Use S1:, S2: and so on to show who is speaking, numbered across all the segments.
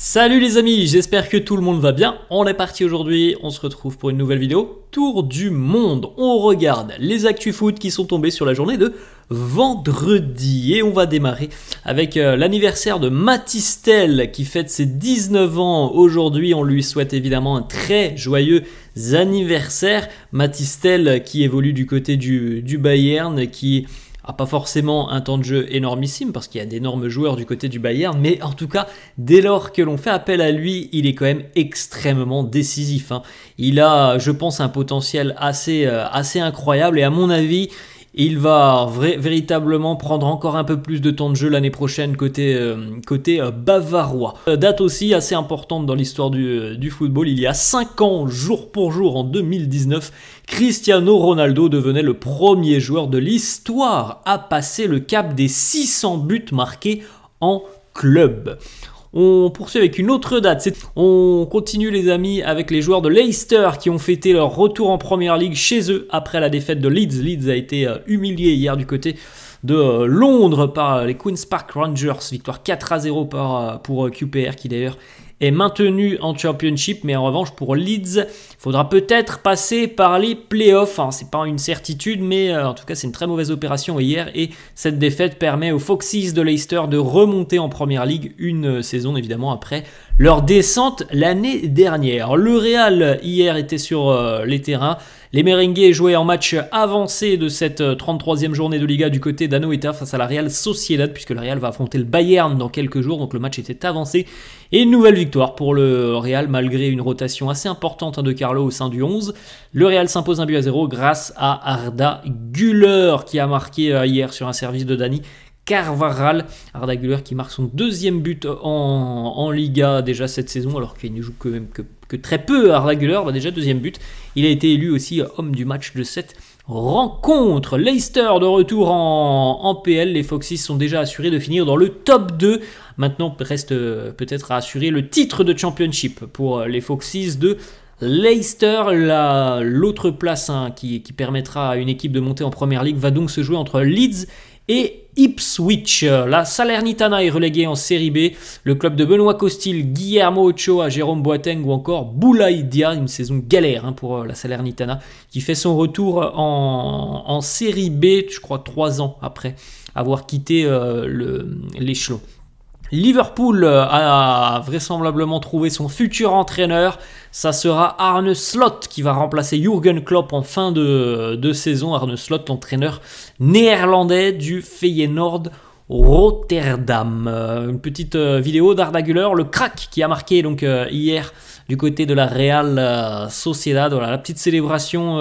S1: Salut les amis, j'espère que tout le monde va bien. On est parti aujourd'hui, on se retrouve pour une nouvelle vidéo. Tour du monde, on regarde les actus foot qui sont tombés sur la journée de vendredi. Et on va démarrer avec l'anniversaire de Mathys Tel qui fête ses 19 ans aujourd'hui. On lui souhaite évidemment un très joyeux anniversaire. Mathys Tel qui évolue du côté du Bayern, qui pas forcément un temps de jeu énormissime parce qu'il y a d'énormes joueurs du côté du Bayern, mais en tout cas, dès lors que l'on fait appel à lui, il est quand même extrêmement décisif. Il a, je pense, un potentiel assez incroyable et à mon avis, il va véritablement prendre encore un peu plus de temps de jeu l'année prochaine côté bavarois. Date aussi assez importante dans l'histoire du football. Il y a 5 ans, jour pour jour, en 2019, Cristiano Ronaldo devenait le premier joueur de l'histoire à passer le cap des 600 buts marqués en club. On poursuit avec une autre date. On continue les amis avec les joueurs de Leicester qui ont fêté leur retour en Première Ligue chez eux après la défaite de Leeds. Leeds a été humilié hier du côté de Londres par les Queen's Park Rangers. Victoire 4-0 pour QPR qui d'ailleurs est maintenu en Championship, mais en revanche pour Leeds, il faudra peut-être passer par les playoffs. C'est pas une certitude, mais en tout cas c'est une très mauvaise opération hier et cette défaite permet aux Foxes de Leicester de remonter en Première Ligue une saison évidemment après leur descente l'année dernière. Le Real hier était sur les terrains. Les Merengues jouaient en match avancé de cette 33e journée de Liga du côté d'Anoeta face à la Real Sociedad, puisque le Real va affronter le Bayern dans quelques jours, donc le match était avancé. Et une nouvelle victoire pour le Real, malgré une rotation assez importante de Carlo au sein du 11. Le Real s'impose 1-0 grâce à Arda Güler, qui a marqué hier sur un service de Dani Carvajal. Arda Güler qui marque son deuxième but en Liga déjà cette saison, alors qu'il ne joue quand même que très peu. Arda Güler, déjà deuxième but. Il a été élu aussi homme du match de cette rencontre. Leicester de retour en PL. Les Foxes sont déjà assurés de finir dans le top 2. Maintenant, reste peut-être à assurer le titre de Championship pour les Foxes de Leicester. L'autre place qui permettra à une équipe de monter en Première Ligue va donc se jouer entre Leeds et Ipswich. La Salernitana est reléguée en Série B. Le club de Benoît Costil, Guillermo Ochoa, Jérôme Boateng ou encore Boulaye Dia. Une saison galère pour la Salernitana qui fait son retour en Série B, je crois 3 ans après avoir quitté l'échelon. Liverpool a vraisemblablement trouvé son futur entraîneur. Ça sera Arne Slot qui va remplacer Jürgen Klopp en fin de saison. Arne Slot, l'entraîneur néerlandais du Feyenoord Rotterdam. Une petite vidéo d'Arda Güler, le crack qui a marqué donc hier du côté de la Real Sociedad. Voilà, la petite célébration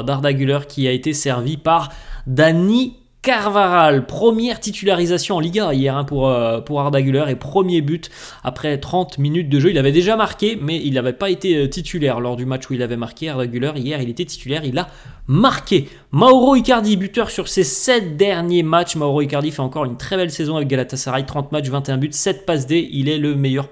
S1: d'Arda Güler qui a été servie par Dani Carvajal. Première titularisation en Liga hier pour Arda Güler et premier but après 30 minutes de jeu. Il avait déjà marqué, mais il n'avait pas été titulaire lors du match où il avait marqué. Arda Güler, hier, il était titulaire, il a marqué. Mauro Icardi, buteur sur ses 7 derniers matchs. Mauro Icardi fait encore une très belle saison avec Galatasaray, 30 matchs, 21 buts, 7 passes D. Il est le meilleur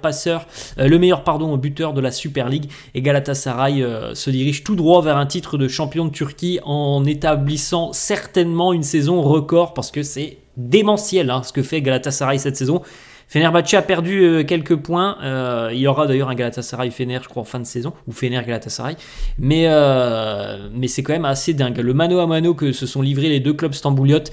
S1: buteur de la Super League. Et Galatasaray se dirige tout droit vers un titre de champion de Turquie en établissant certainement une saison record parce que c'est démentiel ce que fait Galatasaray cette saison. Fenerbahçe a perdu quelques points. Il y aura d'ailleurs un Galatasaray-Fener, je crois, en fin de saison, ou Fener-Galatasaray. Mais c'est quand même assez dingue. Le mano à mano que se sont livrés les deux clubs stambouliotes.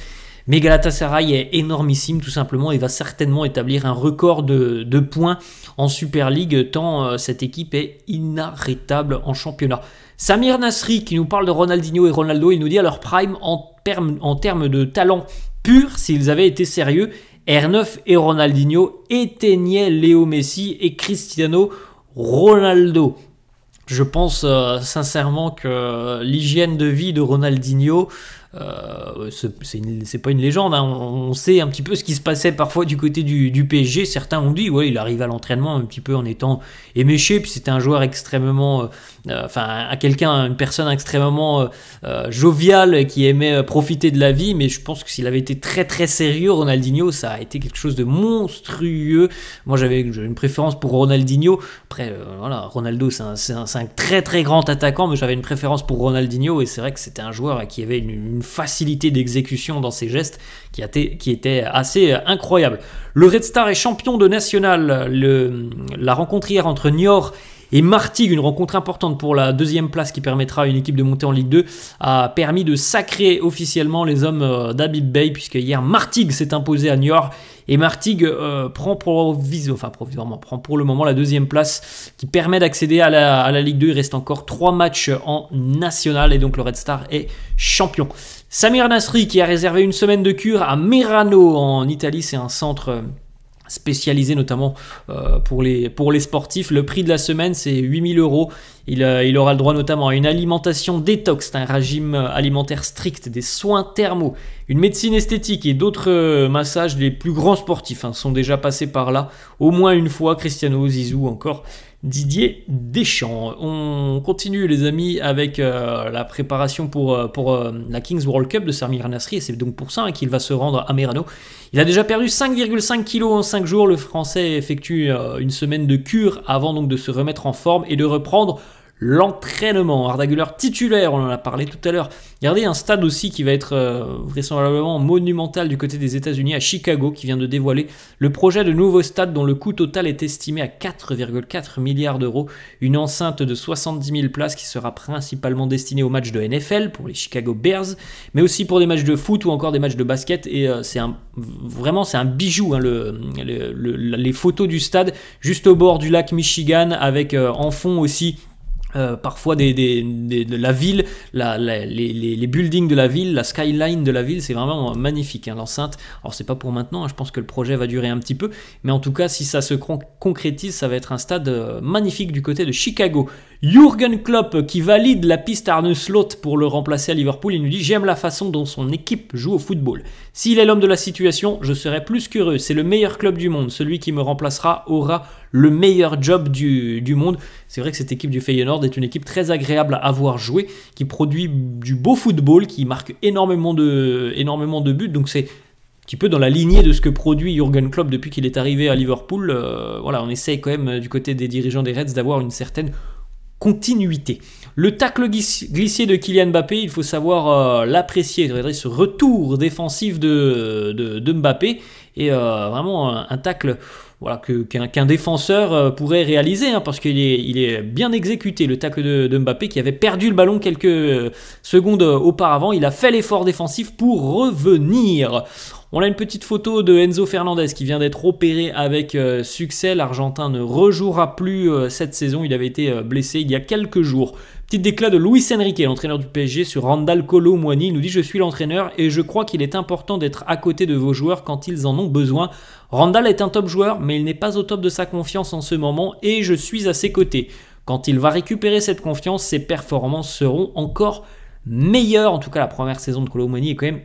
S1: Mais Galatasaray est énormissime, tout simplement, et va certainement établir un record de points en Super League, tant cette équipe est inarrêtable en championnat. Samir Nasri qui nous parle de Ronaldinho et Ronaldo, il nous dit à leur prime en termes de talent pur, s'ils avaient été sérieux, R9 et Ronaldinho éteignaient Léo Messi et Cristiano Ronaldo. Je pense sincèrement que l'hygiène de vie de Ronaldinho, c'est pas une légende. On sait un petit peu ce qui se passait parfois du côté du PSG. Certains ont dit il arrive à l'entraînement un petit peu en étant éméché, puis c'était un joueur extrêmement une personne extrêmement joviale qui aimait profiter de la vie, mais je pense que s'il avait été très très sérieux, Ronaldinho, ça a été quelque chose de monstrueux. Moi j'avais une préférence pour Ronaldinho. Après Ronaldo c'est un très très grand attaquant, mais j'avais une préférence pour Ronaldinho et c'est vrai que c'était un joueur qui avait une facilité d'exécution dans ses gestes qui était assez incroyable. Le Red Star est champion de national. La rencontre hier entre Niort et Martigues, une rencontre importante pour la deuxième place qui permettra à une équipe de monter en Ligue 2, a permis de sacrer officiellement les hommes d'Habib Bey, puisque hier Martigues s'est imposé à Niort et Martigues prend pour le moment la deuxième place qui permet d'accéder à la Ligue 2. Il reste encore 3 matchs en national et donc le Red Star est champion. Samir Nasri qui a réservé une semaine de cure à Merano en Italie, c'est un centre spécialisé notamment pour les sportifs. Le prix de la semaine, c'est 8 000 €. Il aura le droit notamment à une alimentation détox, un régime alimentaire strict, des soins thermaux, une médecine esthétique et d'autres massages. Les plus grands sportifs sont déjà passés par là au moins une fois, Cristiano, Zizou, encore Didier Deschamps. On continue les amis avec la préparation pour la Kings World Cup de Samir Nasri et c'est donc pour ça qu'il va se rendre à Merano. Il a déjà perdu 5,5 kg en 5 jours. Le Français effectue une semaine de cure avant donc de se remettre en forme et de reprendre l'entraînement. Arda Güler titulaire, on en a parlé tout à l'heure. Regardez un stade aussi qui va être vraisemblablement monumental du côté des États-Unis, à Chicago, qui vient de dévoiler le projet de nouveau stade dont le coût total est estimé à 4,4 milliards €. Une enceinte de 70 000 places qui sera principalement destinée aux matchs de NFL pour les Chicago Bears, mais aussi pour des matchs de foot ou encore des matchs de basket. Et c'est un bijou, les photos du stade juste au bord du lac Michigan avec en fond aussi parfois de la ville, les buildings de la ville, la skyline de la ville. C'est vraiment magnifique l'enceinte. Alors c'est pas pour maintenant, je pense que le projet va durer un petit peu, mais en tout cas si ça se concrétise, ça va être un stade magnifique du côté de Chicago. Jürgen Klopp qui valide la piste Arne Slot pour le remplacer à Liverpool. Il nous dit: j'aime la façon dont son équipe joue au football. S'il est l'homme de la situation, je serai plus qu'heureux. C'est le meilleur club du monde. Celui qui me remplacera aura le meilleur job du monde. C'est vrai que cette équipe du Feyenoord est une équipe très agréable à voir jouer, qui produit du beau football, qui marque énormément de buts. Donc c'est un petit peu dans la lignée de ce que produit Jürgen Klopp depuis qu'il est arrivé à Liverpool. On essaye quand même du côté des dirigeants des Reds d'avoir une certaine continuité. Le tacle glissé de Kylian Mbappé, il faut savoir l'apprécier. Ce retour défensif de Mbappé et vraiment un tacle qu'un défenseur pourrait réaliser, parce qu'il est bien exécuté, le tacle de Mbappé qui avait perdu le ballon quelques secondes auparavant. Il a fait l'effort défensif pour revenir. On a une petite photo de Enzo Fernandez qui vient d'être opéré avec succès. L'Argentin ne rejouera plus cette saison. Il avait été blessé il y a quelques jours. Petite déclat de Luis Enrique, l'entraîneur du PSG, sur Randal Kolo Muani. Il nous dit: je suis l'entraîneur et je crois qu'il est important d'être à côté de vos joueurs quand ils en ont besoin. Randal est un top joueur, mais il n'est pas au top de sa confiance en ce moment et je suis à ses côtés. Quand il va récupérer cette confiance, ses performances seront encore meilleures. En tout cas, la première saison de Kolo Muani est quand même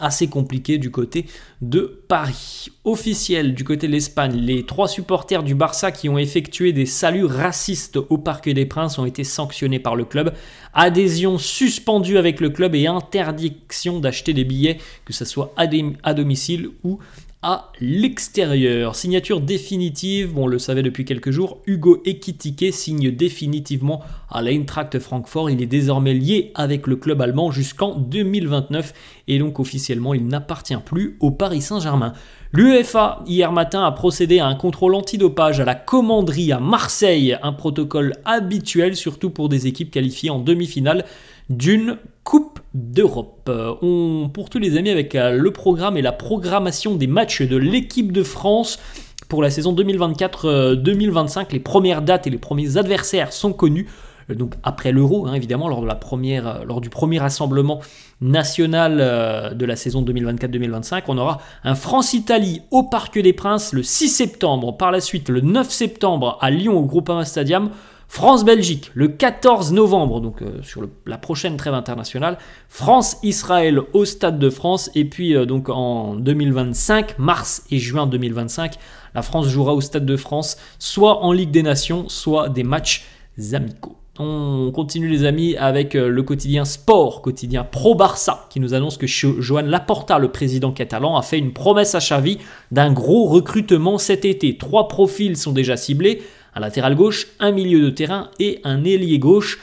S1: assez compliqué du côté de Paris. Officiel du côté de l'Espagne, les 3 supporters du Barça qui ont effectué des saluts racistes au Parc des Princes ont été sanctionnés par le club. Adhésion suspendue avec le club et interdiction d'acheter des billets, que ce soit à domicile ou à l'extérieur. Signature définitive, on le savait depuis quelques jours, Hugo Ekitike signe définitivement à l'Eintracht Francfort. Il est désormais lié avec le club allemand jusqu'en 2029 et donc officiellement il n'appartient plus au Paris Saint-Germain. L'UEFA hier matin a procédé à un contrôle antidopage à la commanderie à Marseille, un protocole habituel surtout pour des équipes qualifiées en demi-finale d'une Coupe d'Europe. On poursuit les amis avec le programme et la programmation des matchs de l'équipe de France pour la saison 2024-2025. Les premières dates et les premiers adversaires sont connus. Donc après l'Euro, évidemment, lors du premier rassemblement national de la saison 2024-2025, on aura un France-Italie au Parc des Princes le 6 septembre. Par la suite, le 9 septembre à Lyon au Groupama Stadium. France-Belgique le 14 novembre, donc sur la prochaine trêve internationale. France-Israël au Stade de France. Et puis donc en 2025, mars et juin 2025, la France jouera au Stade de France, soit en Ligue des Nations, soit des matchs amicaux. On continue les amis avec le quotidien Sport, quotidien Pro Barça, qui nous annonce que Joan Laporta, le président catalan, a fait une promesse à Xavi d'un gros recrutement cet été. 3 profils sont déjà ciblés: un latéral gauche, un milieu de terrain et un ailier gauche.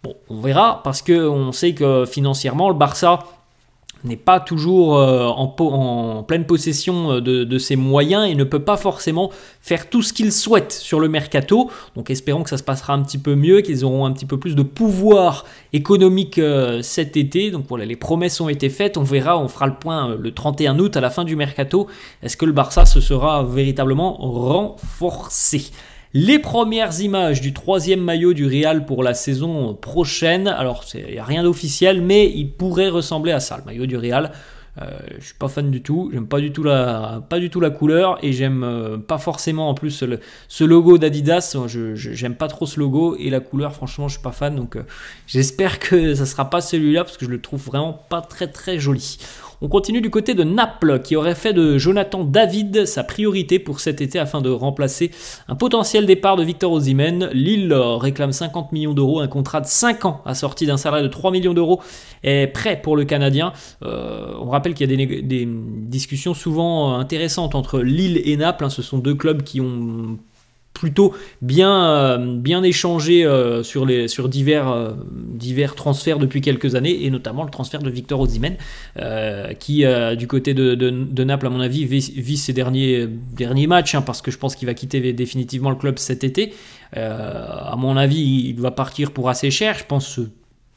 S1: Bon, on verra, parce qu'on sait que financièrement, le Barça n'est pas toujours en pleine possession de ses moyens et ne peut pas forcément faire tout ce qu'il souhaite sur le mercato. Donc espérons que ça se passera un petit peu mieux, qu'ils auront un petit peu plus de pouvoir économique cet été. Donc voilà, les promesses ont été faites, on verra, on fera le point le 31 août à la fin du mercato. Est-ce que le Barça se sera véritablement renforcé ? Les premières images du 3e maillot du Real pour la saison prochaine. Alors, il n'y a rien d'officiel, mais il pourrait ressembler à ça, le maillot du Real. Je ne suis pas fan du tout, j'aime pas du tout la couleur et j'aime pas forcément en plus ce logo d'Adidas. J'aime pas trop ce logo et la couleur, franchement, je suis pas fan. Donc, j'espère que ça sera pas celui-là parce que je le trouve vraiment pas très très joli. On continue du côté de Naples qui aurait fait de Jonathan David sa priorité pour cet été afin de remplacer un potentiel départ de Victor Osimhen. Lille réclame 50 millions d'euros, un contrat de 5 ans assorti d'un salaire de 3 millions d'euros est prêt pour le Canadien. On rappelle qu'il y a des discussions souvent intéressantes entre Lille et Naples. Ce sont deux clubs qui ont plutôt bien échangé sur divers transferts depuis quelques années et notamment le transfert de Victor Osimhen qui du côté de Naples à mon avis vit ses derniers matchs parce que je pense qu'il va quitter définitivement le club cet été. À mon avis il va partir pour assez cher, je pense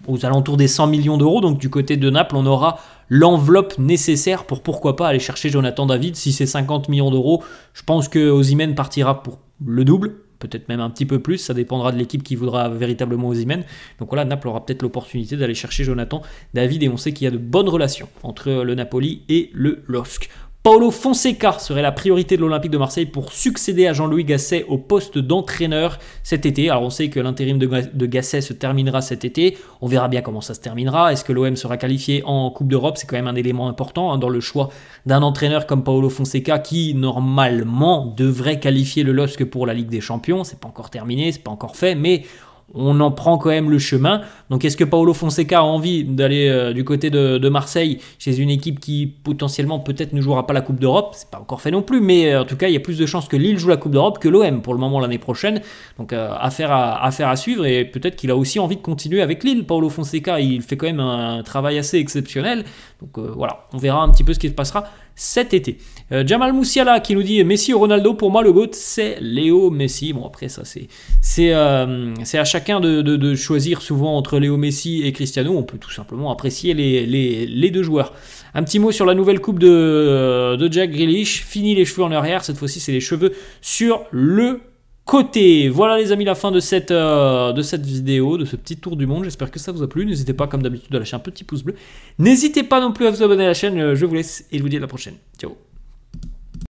S1: aux alentours des 100 millions d'euros. Donc du côté de Naples on aura l'enveloppe nécessaire pour pourquoi pas aller chercher Jonathan David. Si c'est 50 millions d'euros, je pense que Osimhen partira pour le double, peut-être même un petit peu plus, ça dépendra de l'équipe qui voudra véritablement Osimhen. Donc voilà, Naples aura peut-être l'opportunité d'aller chercher Jonathan David et on sait qu'il y a de bonnes relations entre le Napoli et le LOSC. Paulo Fonseca serait la priorité de l'Olympique de Marseille pour succéder à Jean-Louis Gasset au poste d'entraîneur cet été. Alors on sait que l'intérim de Gasset se terminera cet été, on verra bien comment ça se terminera. Est-ce que l'OM sera qualifié en Coupe d'Europe? C'est quand même un élément important dans le choix d'un entraîneur comme Paulo Fonseca qui normalement devrait qualifier le LOSC pour la Ligue des Champions. C'est pas encore terminé, c'est pas encore fait, mais on en prend quand même le chemin. Donc est-ce que Paulo Fonseca a envie d'aller du côté de Marseille chez une équipe qui potentiellement peut-être ne jouera pas la Coupe d'Europe? C'est pas encore fait non plus, mais en tout cas il y a plus de chances que Lille joue la Coupe d'Europe que l'OM pour le moment l'année prochaine. Donc affaire à suivre et peut-être qu'il a aussi envie de continuer avec Lille. Paulo Fonseca, il fait quand même un travail assez exceptionnel. Donc voilà, on verra un petit peu ce qui se passera cet été. Jamal Moussiala qui nous dit Messi ou Ronaldo, pour moi le GOAT c'est Léo Messi. Bon après ça c'est à chacun de choisir souvent entre Léo Messi et Cristiano. On peut tout simplement apprécier les deux joueurs. Un petit mot sur la nouvelle coupe de Jack Grealish. Fini les cheveux en arrière, cette fois-ci c'est les cheveux sur le côté. Voilà les amis, la fin de cette vidéo, de ce petit tour du monde. J'espère que ça vous a plu. N'hésitez pas comme d'habitude à lâcher un petit pouce bleu. N'hésitez pas non plus à vous abonner à la chaîne. Je vous laisse et je vous dis à la prochaine. Ciao.